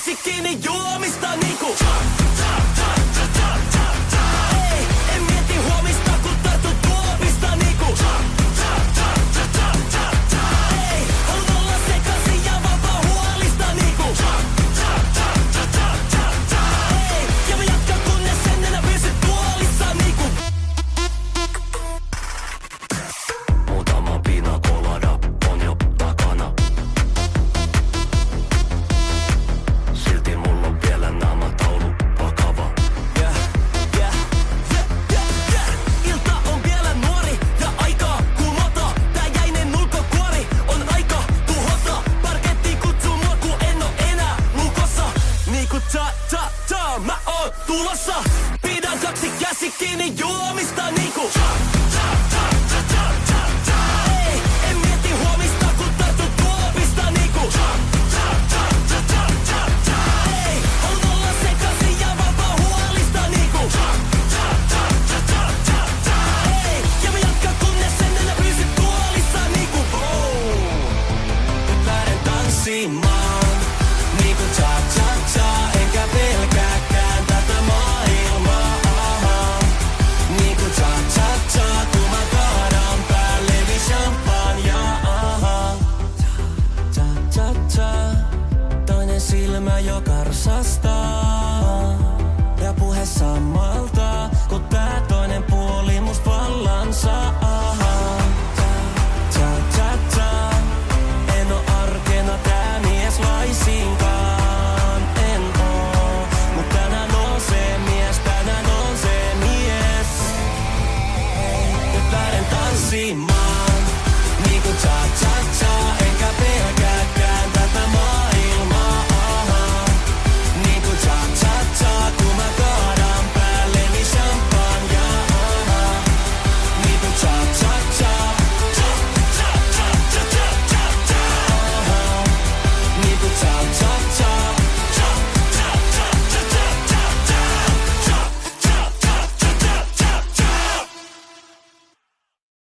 käsi kiinni juomista niinku. Ei, en mieti huomista kun tartu tuopista niinku. Ei, haluan olla sekaisin ja vapaa huolista niinku. Ei, ja mä jatkan kunnes en enää pysy tuolissa niinku. Muutama pina colada on jo takana. Silti mulla on vielä naamataulu vakava. Ilta on vielä nuori ja aikaa kumota. Tää jäinen ulkokuori on aika tuhota. Parketti kutsuu mua ku en oo enää lukossa. Niinku ta mä oon tulossa. Pidän kaksi käsi kiinni juomista niinku. Ei, en mieti huomista kun tartu tuopista niinku. Ei, haluan olla sekaisin ja vapaa huolista niinku. Ei, ja mä jatkan kunnes en enää pysy tuolissa niinku. Nyt lähden tanssimaan niinku cha-cha-cha. Enkä pelkääkään tätä maailmaa. Niinku cha-cha-cha, kun mä kaadan päälleni champagnea. Cha-cha-cha, toinen silmä jo karsastaa ja puhe samalta.